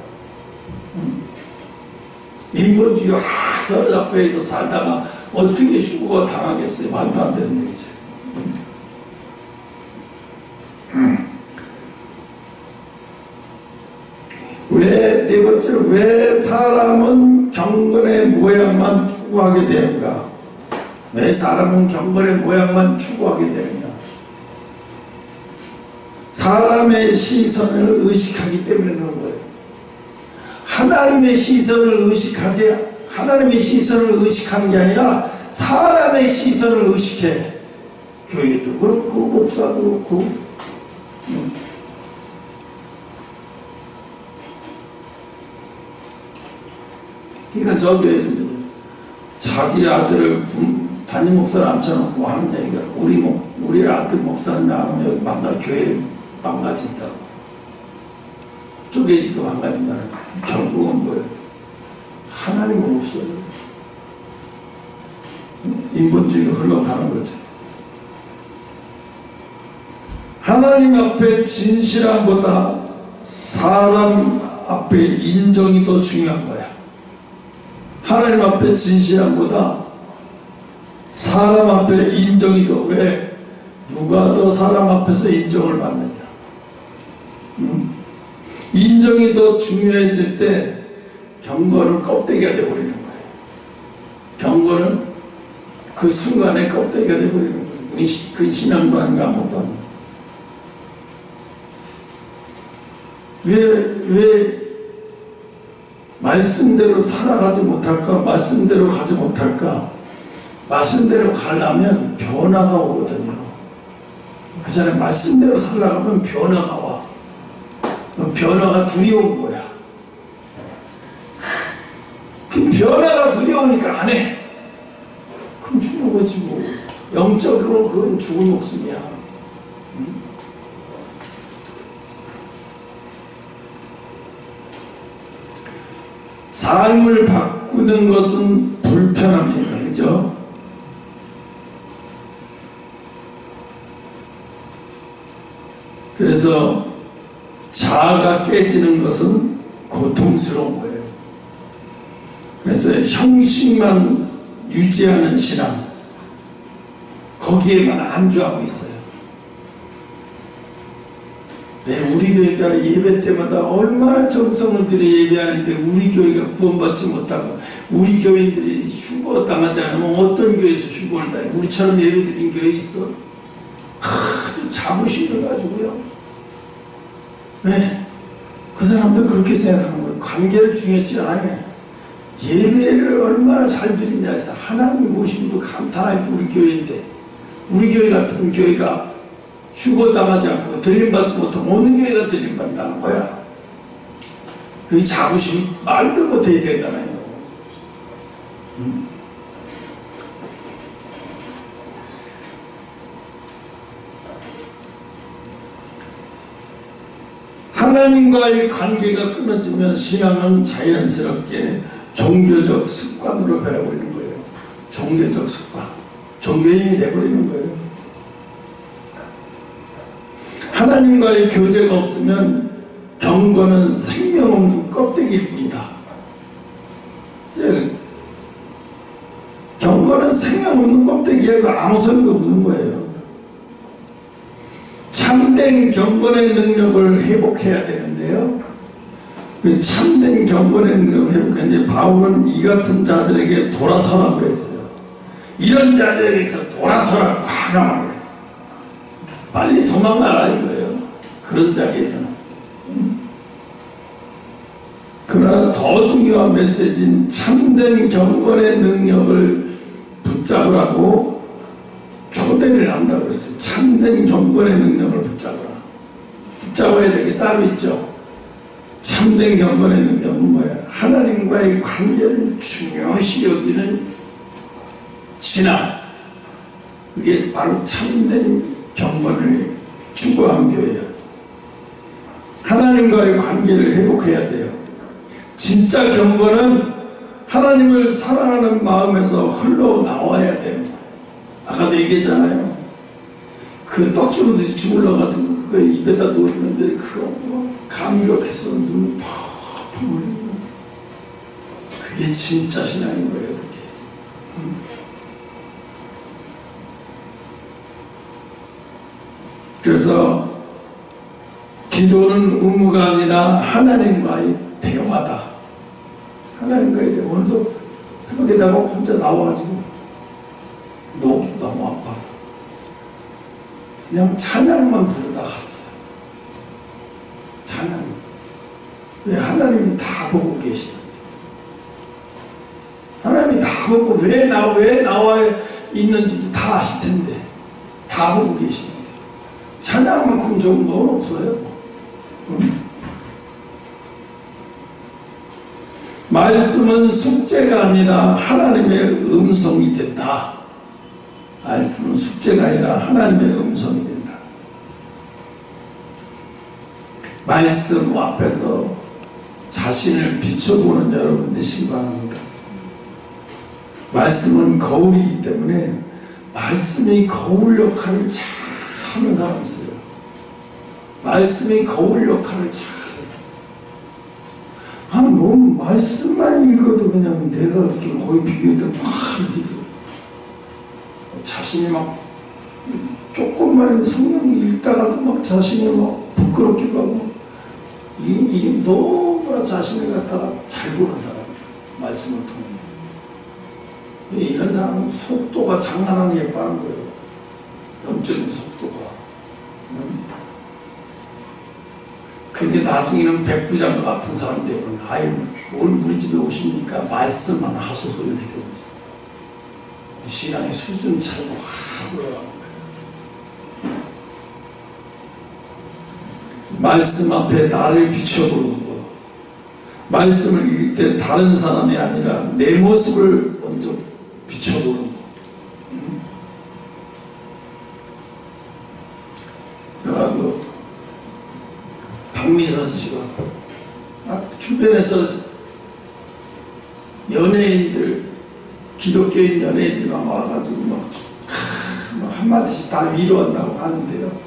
인본주의 학설잡혀에서 살다가 어떻게 휴거가 당하겠어요? 말도 안 되는 얘기죠. 네 번째로 왜 사람은 경건의 모양만 추구하게 되는가? 왜 사람은 경건의 모양만 추구하게 되느냐? 사람의 시선을 의식하기 때문에 그런 거예요. 하나님의 시선을 의식하는 게 아니라 사람의 시선을 의식해. 교회도 그렇고 목사도 그렇고. 그러니까 저 교회에서 자기 아들을 담임 목사를 앉혀놓고 하는 얘기가 우리 아들 목사님 나오면 여기 교회 망가진다고. 쪼개지고 망가진다는 거예요. 결국은 뭐예요? 하나님은 없어요. 인본주의로 흘러가는 거죠. 하나님 앞에 진실함보다 사람 앞에 인정이 더 중요한 거야. 하나님 앞에 진실함보다 사람 앞에 인정이 더. 왜? 누가 더 사람 앞에서 인정을 받느냐? 인정이 더 중요해질 때 경건은 껍데기가 되어버리는 거예요. 경건은 그 순간에 껍데기가 되어버리는 거예요. 그 신앙도 아닌가 아무것도 아니고. 왜 말씀대로 살아가지 못할까? 말씀대로 가지 못할까? 말씀대로 가려면 변화가 오거든요. 그 전에 말씀대로 살아가면 변화가 와. 변화가 두려운 거야. 그 변화가 두려우니까 안 해. 그럼 죽는 거지 뭐. 영적으로 그건 죽은 목숨이야. 삶을 바꾸는 것은 불편합니다. 그죠? 그래서 자아가 깨지는 것은 고통스러운 거예요. 그래서 형식만 유지하는 신앙, 거기에만 안주하고 있어요. 왜 우리 교회가 예배 때마다 얼마나 정성을 들여 예배하는데 우리 교회가 구원받지 못하고 우리 교인들이 휴거당하지 않으면 어떤 교회에서 휴거를 당해? 우리처럼 예배드린 교회 있어? 아주 자부심을 가지고요. 왜? 그 사람들 그렇게 생각하는 거예요. 관계를 중요치 않아요. 예배를 얼마나 잘 드리냐 해서 하나님이 보시기도 감탄하고 우리 교회인데, 우리 교회 같은 교회가 휴거당하지 않고 들림받지 못하면 어느 교회가 들림받는다는 거야. 그 자부심이 말도 못해야 되잖아요. 하나님과의 관계가 끊어지면 신앙은 자연스럽게 종교적 습관으로 변해버리는 거예요. 종교적 습관. 종교인이 돼버리는 거예요. 하나님과의 교제가 없으면 경건은 생명 없는 껍데기일 뿐이다. 경건은 생명 없는 껍데기가 아무 소용도 없는 거예요. 참된 경건의 능력을 회복해야 되는데요. 그 참된 경건의 능력을 회복했는데 바울은 이 같은 자들에게 돌아서라고 그랬어요. 이런 자들에게서 돌아서라, 과감하게. 빨리 도망가라 이거예요. 그런 자리에는. 그러나 더 중요한 메시지는 참된 경건의 능력을 붙잡으라고 모델을 한다고 했어요. 참된 경건의 능력을 붙잡아야 될 게 따로 있죠. 참된 경건의 능력은 뭐예요? 하나님과의 관계를 중요시 여기는 신앙. 그게 바로 참된 경건을 추구하는 교회예요. 하나님과의 관계를 회복해야 돼요. 진짜 경건은 하나님을 사랑하는 마음에서 흘러나와야 되는 거예요. 아까도 얘기했잖아요. 그 떡주르듯이 주물러가지고 그거 입에다 놓는데 그거 감격해서 눈 펑펑 흘리고, 그게 진짜 신앙인 거예요. 그게. 그래서 기도는 의무가 아니라 하나님과의 대화다. 하나님과의 대화. 오늘도 새벽에다가 혼자 나와가지고 너무 아파서 그냥 찬양만 부르다 갔어요. 찬양. 왜? 하나님이 다 보고 계시는데. 하나님이 다 보고 왜 나와 있는지도 다 아실 텐데, 다 보고 계시는데 찬양만큼 좋은 건 없어요. 말씀은 숙제가 아니라 하나님의 음성이 된다. 말씀은 숙제가 아니라 하나님의 음성이 된다. 말씀 앞에서 자신을 비춰보는 여러분 되시기 바랍니다. 말씀은 거울이기 때문에 말씀이 거울 역할을 잘 하는 사람이 있어요. 말씀이 거울 역할을 잘 해요. 뭐 말씀만 읽어도 그냥 내가 거의 비교해도 막 이렇게 자신이 막 조금만 성경 읽다가도 막 자신이 막 부끄럽기도 하고, 이게 너무나 자신을 갖다가 잘 보는 사람이에요. 말씀을 통해서. 이런 사람은 속도가 장난 아니게 빠른 거예요. 영적인 속도가. 근데 나중에는 백부장과 같은 사람 되면, 아유, 뭘 우리 집에 오십니까? 말씀만 하소서. 이렇게 되고 있어요. 신앙의 수준 차이가 확 올라가는 거예요. 말씀 앞에 나를 비춰보는 거. 말씀을 읽을 때 다른 사람이 아니라 내 모습을 먼저 비춰보는 거. 제가 박민선 씨가 주변에서 연예인들, 기독교인 연예인들만 와가지고 막 한마디씩 다 위로한다고 하는데요.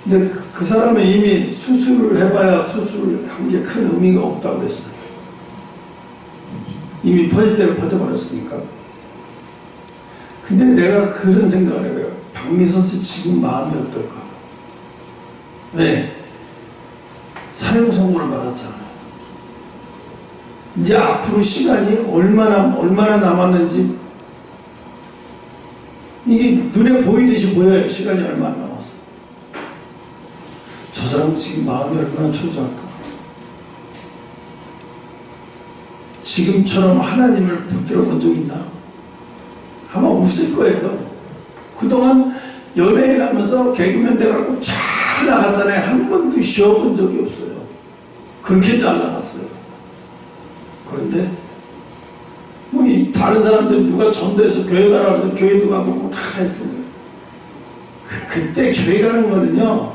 근데 그 사람은 이미 수술을 해봐야 수술한 게 큰 의미가 없다고 그랬어요. 이미 퍼질 대로 퍼져버렸으니까. 근데 내가 그런 생각을 해요. 박민선 씨 지금 마음이 어떨까? 왜? 사형 선고를 받았잖아요. 이제 앞으로 시간이 얼마나 남았는지 이게 눈에 보이듯이 보여요. 시간이 얼마나 남았어. 저 사람 지금 마음이 얼마나 초조할까. 지금처럼 하나님을 붙들어 본 적 있나? 아마 없을 거예요. 그동안 연예인 하면서 개그맨 돼갖고 잘 나갔잖아요. 한 번도 쉬어본 적이 없어요. 그렇게 잘 나갔어요. 그런데 뭐 다른 사람들 누가 전도해서 교회 가라고 해서 교회도 가보고 다 했어요. 그때 교회 가는 거는요,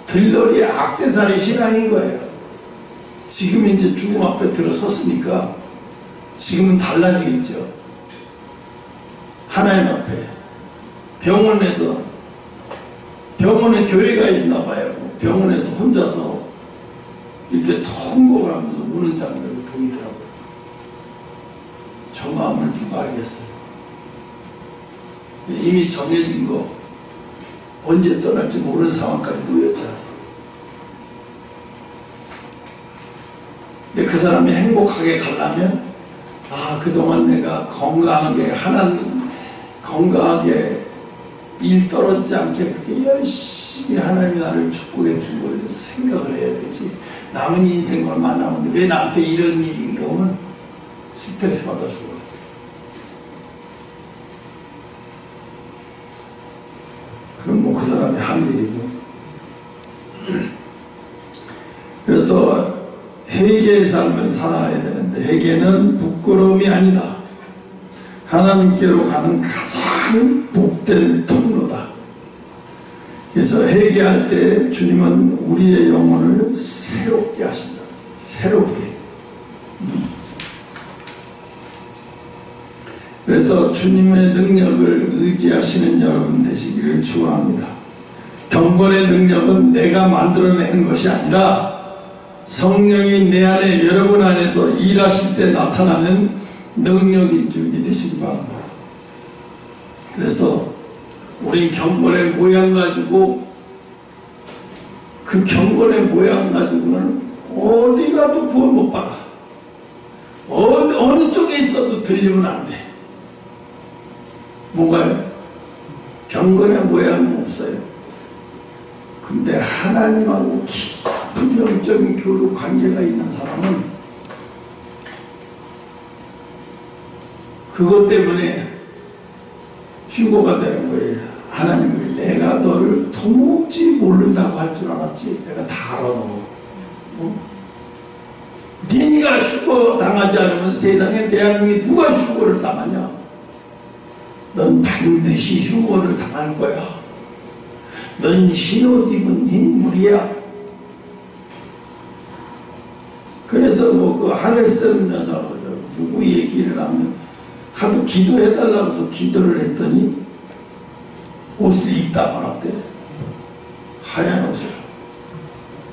들러리의 액세서리 신앙인 거예요. 지금 이제 죽음 앞에 들어섰으니까 지금은 달라지겠죠. 하나님 앞에 병원에 교회가 있나 봐요. 병원에서 혼자서 이렇게 통곡을 하면서 우는 장면을 보이더라고요. 저 마음을 누가 알겠어요. 이미 정해진 거 언제 떠날지 모르는 상황까지 놓였잖아요. 근데 그 사람이 행복하게 가려면, 그동안 내가 건강하게 일 떨어지지 않게 그렇게 열심히 하나님이 나를 축복해 준 걸 생각을 해야 되지. 남은 인생 얼마 남았는데 왜 나한테 이런 일이 일어오면 스트레스 받아 죽어요. 그래서 회개의 삶을 살아야 되는데 회개는 부끄러움이 아니다. 하나님께로 가는 가장 복된 통로다. 그래서 회개할 때 주님은 우리의 영혼을 새롭게 하신다. 새롭게. 그래서 주님의 능력을 의지하시는 여러분 되시기를 축원합니다. 경건의 능력은 내가 만들어내는 것이 아니라 성령이 내 안에 여러분 안에서 일하실 때 나타나는 능력인 줄 믿으시기 바랍니다. 그래서 우린 경건의 모양 가지고 그 경건의 모양 가지고는 어디 가도 구원 못 받아. 어느 쪽에 있어도 들리면 안 돼. 뭔가요? 경건의 모양은 없어요. 근데 하나님하고 깊은 영적인 교류 관계가 있는 사람은 그것 때문에 휴고가 되는 거예요. 하나님이 내가 너를 도무지 모른다고 할 줄 알았지. 내가 다 알아 너. 네가 휴고 당하지 않으면 세상에 대한민국에 누가 휴고를 당하냐? 넌 반드시 휴고를 당할 거야. 넌 흰옷 입은 인물이야. 그래서 뭐 그 하늘 쓰는 여자 누구 얘기를 하면 하도 기도해달라고 해서 기도를 했더니 옷을 입다 말았대. 하얀 옷을.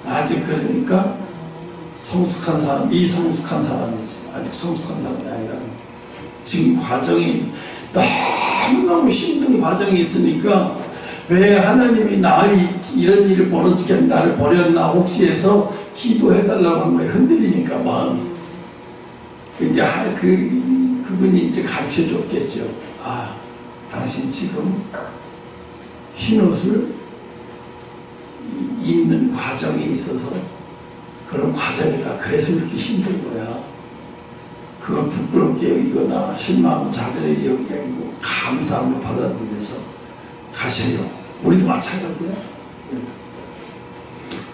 아직 그러니까 성숙한 사람, 미성숙한 사람이지. 아직 성숙한 사람이 아니라는. 지금 과정이 너무너무 힘든 과정이 있으니까 왜 하나님이 나를 이런 일을 벌어지게 하면 나를 버렸나 혹시 해서 기도해달라고 한 거에 흔들리니까 마음이. 이제 그분이 이제 가르쳐 줬겠죠. 아, 당신 지금 흰옷을 입는 과정에 있어서 그런 과정이다. 그래서 이렇게 힘든 거야. 그걸 부끄럽게 여기거나 실망하고 좌절하게 여기가 아니고 감사함을 받아들여서 가셔요. 우리도 마찬가지야.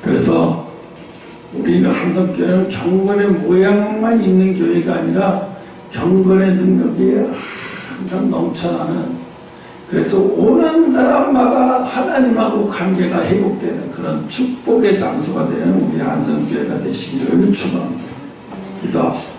그래서 우리는 항상 교회는 경건의 모양만 있는 교회가 아니라 경건의 능력이 항상 넘쳐나는, 그래서 오는 사람마다 하나님하고 관계가 회복되는 그런 축복의 장소가 되는 우리 한성교회가 되시기를 축원합니다. 기도합시다.